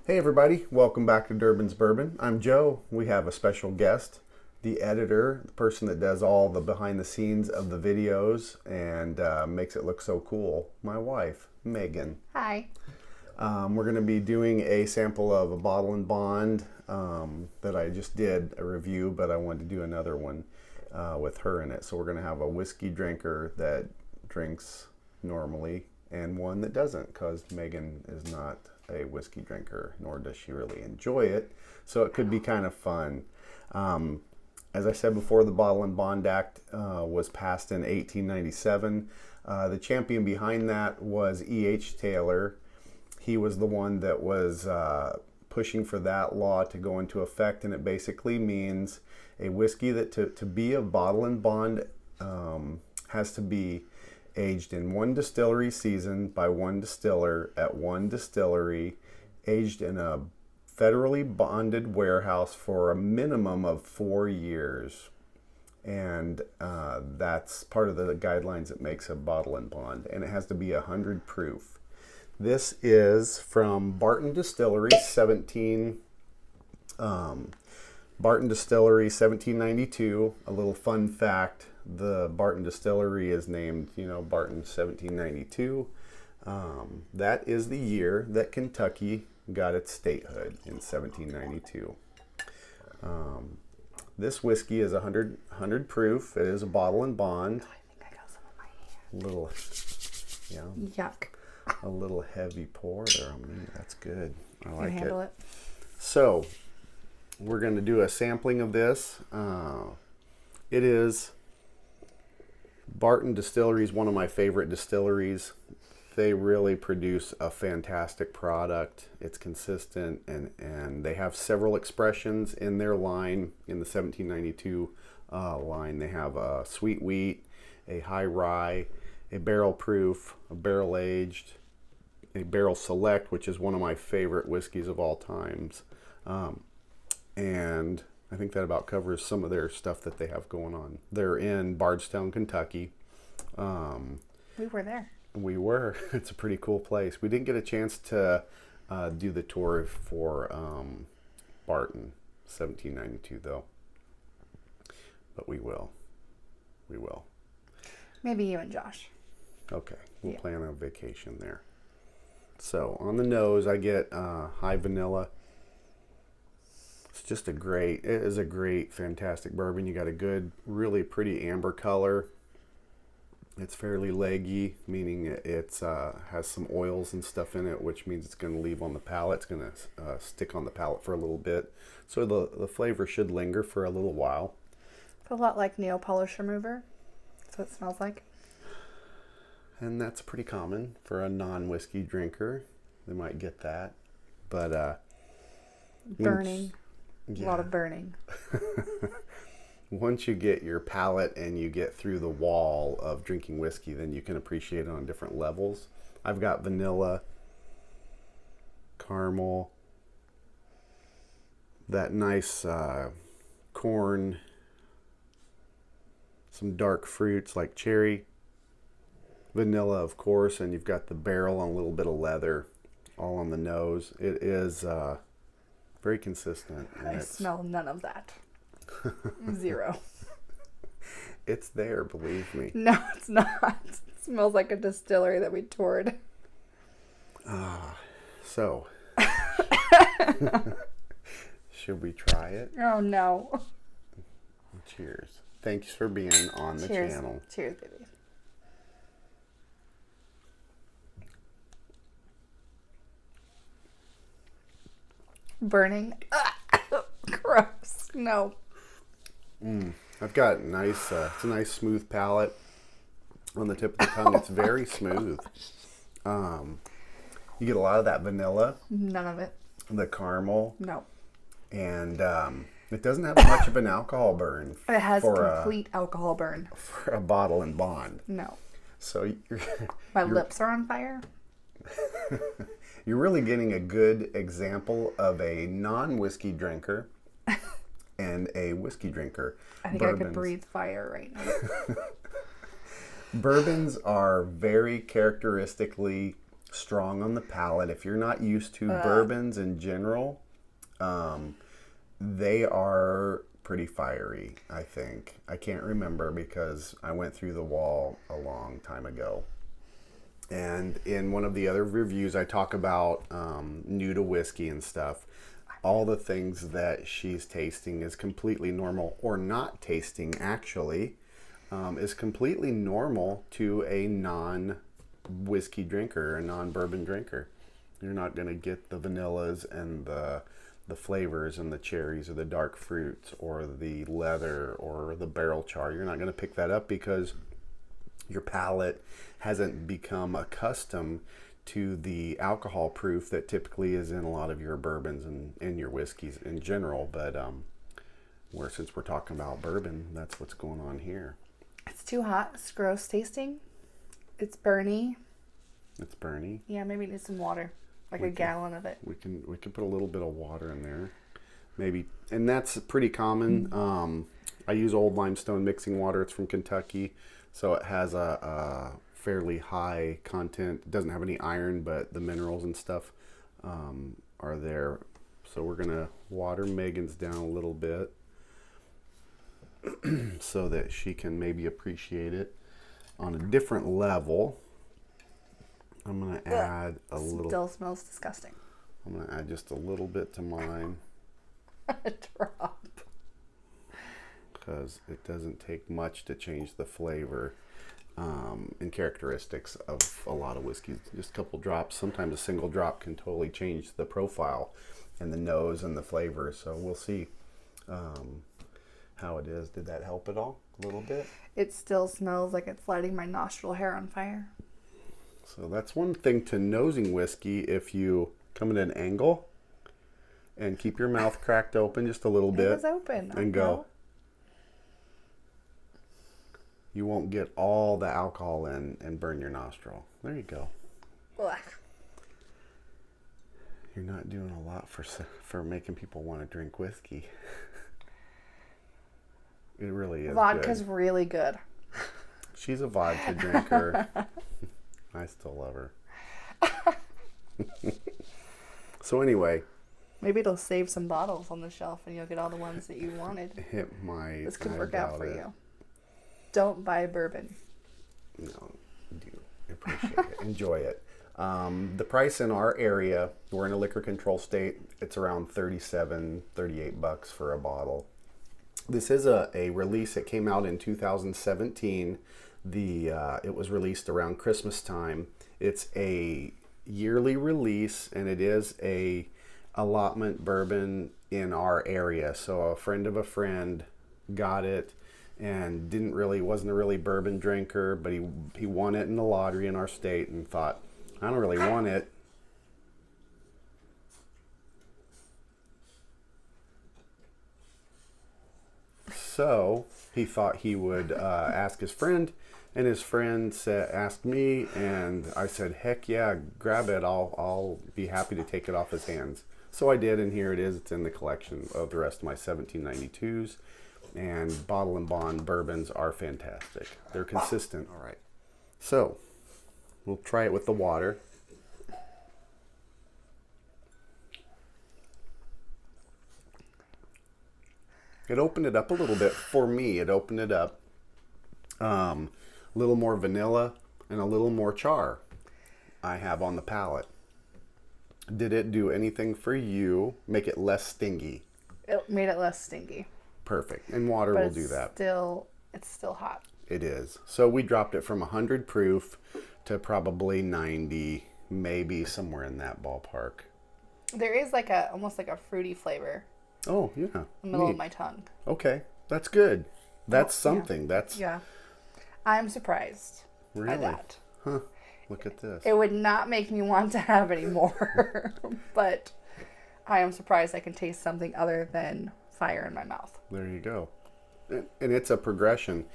Hey everybody, welcome back to Durbins Bourbon. I'm Joe. We have a special guest, the editor, the person that does all the behind the scenes of the videos and makes it look so cool, my wife, Megan. Hi. We're going to be doing a sample of a Bottle and Bond that I just did a review, but I wanted to do another one with her in it. So we're going to have a whiskey drinker that drinks normally and one that doesn't, because Megan is not a whiskey drinker, nor does she really enjoy it, so it could be kind of fun. As I said before, the Bottle and Bond Act was passed in 1897. The champion behind that was E.H. Taylor. He was the one that was pushing for that law to go into effect, and it basically means a whiskey that to be a Bottle and Bond has to be aged in one distillery season by one distiller at one distillery, aged in a federally bonded warehouse for a minimum of 4 years. And that's part of the guidelines that makes a Bottle and Bond. And it has to be 100 proof. This is from Barton Distillery, Barton Distillery, 1792. A little fun fact. The Barton Distillery is named, Barton 1792. That is the year that Kentucky got its statehood, in 1792. This whiskey is 100 proof. It is a Bottle and Bond. I think I got some on my hand. Little, Yuck. a little heavy pour there on me. That's good. I like it. Can you handle it? So, we're going to do a sampling of this. It is Barton Distillery is one of my favorite distilleries. They really produce a fantastic product. It's consistent, and they have several expressions in their line. In the 1792 line, they have a sweet wheat, a high rye, a barrel proof, a barrel aged, a barrel select, which is one of my favorite whiskeys of all times. And I think that about covers some of their stuff that they have going on. They're in Bardstown, Kentucky. We were there. We were. It's a pretty cool place. We didn't get a chance to do the tour for Barton, 1792, though. But we will. We will. Maybe you and Josh. Okay. We'll plan a vacation there. So, on the nose, I get high vanilla. It's just it is a great, fantastic bourbon. You got a good, really pretty amber color. It's fairly leggy, meaning it has some oils and stuff in it, which means it's going to leave on the palate. It's going to stick on the palate for a little bit. So the flavor should linger for a little while. It's a lot like nail polish remover. That's what it smells like. And that's pretty common for a non-whiskey drinker. They might get that. But burning. A lot of burning. Once you get your palate and you get through the wall of drinking whiskey, then you can appreciate it on different levels. I've got vanilla, caramel, that nice corn, some dark fruits like cherry, vanilla, of course, and you've got the barrel and a little bit of leather all on the nose. It is very consistent. I smell none of that. Zero. It's there, believe me. No, it's not. It smells like a distillery that we toured. So, should we try it? Oh, no. Cheers. Thanks for being on the Cheers. channel. Cheers, baby. Burning. Gross. No. I've got nice, it's a nice smooth palate on the tip of the tongue. It's very smooth. You get a lot of that vanilla. None of it. The caramel. No. And it doesn't have much of an alcohol burn. It has complete alcohol burn. For a Bottle and Bond. No. So My lips are on fire. You're really getting a good example of a non-whiskey drinker and a whiskey drinker. I think I could breathe fire right now. Bourbons are very characteristically strong on the palate. If you're not used to bourbons in general, they are pretty fiery, I think. I can't remember because I went through the wall a long time ago. And in one of the other reviews, I talk about new to whiskey and stuff. All the things that she's tasting is completely normal, or not tasting actually, is completely normal to a non-whiskey drinker, a non-bourbon drinker. You're not going to get the vanillas and the flavors and the cherries or the dark fruits or the leather or the barrel char. You're not going to pick that up because your palate hasn't become accustomed to the alcohol proof that typically is in a lot of your bourbons and in your whiskeys in general. But since we're talking about bourbon, that's what's going on here. It's too hot. It's gross tasting. It's burny. It's burny. Yeah, maybe need some water, like a gallon of it. We can put a little bit of water in there, maybe, and that's pretty common. I use Old Limestone mixing water. It's from Kentucky, so it has a fairly high content. It doesn't have any iron, but the minerals and stuff are there. So we're gonna water Maegan's down a little bit so that she can maybe appreciate it on a different level. I'm gonna add a little. Still smells disgusting. I'm gonna add just a little bit to mine. A drop. Because it doesn't take much to change the flavor and characteristics of a lot of whiskeys. Just a couple drops. Sometimes a single drop can totally change the profile and the nose and the flavor. So we'll see how it is. Did that help at all? A little bit? It still smells like it's lighting my nostril hair on fire. So that's one thing to nosing whiskey. If you come at an angle and keep your mouth cracked open just a little bit. It was open. And go. You won't get all the alcohol in and burn your nostril. There you go. Ugh. You're not doing a lot for making people want to drink whiskey. It really is. Vodka's good. really good. She's a vodka drinker. I still love her. So anyway. Maybe it'll save some bottles on the shelf and you'll get all the ones that you wanted. It might. This could work out for you. Don't buy bourbon. No, do appreciate it. Enjoy it. The price in our area, we're in a liquor control state, it's around $38 for a bottle. This is a release that came out in 2017. It was released around Christmas time. It's a yearly release, and it is a allotment bourbon in our area. So a friend of a friend got it and wasn't a really bourbon drinker, but he won it in the lottery in our state and thought, I don't really want it. So he thought he would ask his friend, and his friend asked me, and I said, heck yeah, grab it. I'll be happy to take it off his hands. So I did, and here it is. It's in the collection of the rest of my 1792s. And Bottle and Bond bourbons are fantastic. They're consistent. All right. So we'll try it with the water. It opened it up a little bit for me. It opened it up a little more vanilla and a little more char I have on the palate. Did it do anything for you? Make it less stingy? It made it less stingy. Perfect. And water will do that. It's still hot. It is. So we dropped it from 100 proof to probably 90, maybe somewhere in that ballpark. There is almost like a fruity flavor. Oh, yeah. In the middle of my tongue. Okay. That's good. That's something. Yeah. I'm surprised by that. Huh. Look at this. It would not make me want to have any more. But I am surprised I can taste something other than fire in my mouth. There you go. And it's a progression.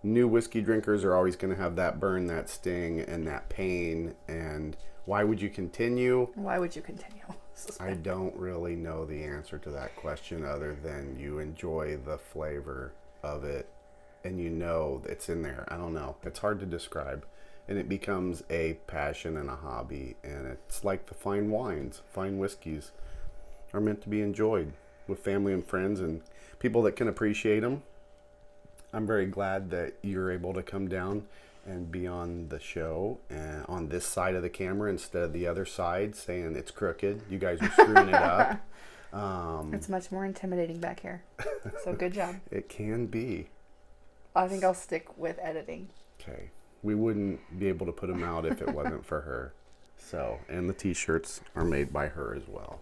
New whiskey drinkers are always going to have that burn, that sting, and that pain. And why would you continue? Why would you continue? I don't really know the answer to that question other than you enjoy the flavor of it and you know it's in there. I don't know. It's hard to describe. And it becomes a passion and a hobby. And it's like the fine wines, fine whiskeys are meant to be enjoyed with family and friends and people that can appreciate them. I'm very glad that you're able to come down and be on the show and on this side of the camera instead of the other side saying it's crooked. You guys are screwing it up. It's much more intimidating back here. So good job. It can be. I think I'll stick with editing. Okay. We wouldn't be able to put them out if it wasn't for her. So, and the t-shirts are made by her as well.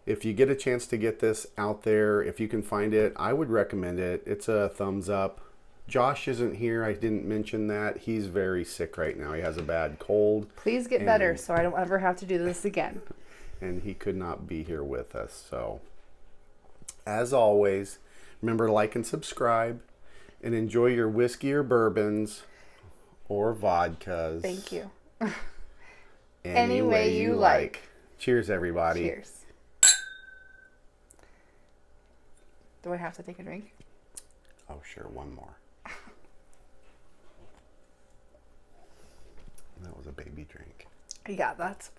If you get a chance to get this out there, if you can find it, I would recommend it. It's a thumbs up. Josh isn't here. I didn't mention that. He's very sick right now. He has a bad cold. Please get better so I don't ever have to do this again. And he could not be here with us. So, as always, remember to like and subscribe and enjoy your whiskey or bourbons or vodkas. Thank you. Any way you like. Cheers, everybody. Cheers. Do I have to take a drink? Oh, sure. One more. That was a baby drink. Yeah, that's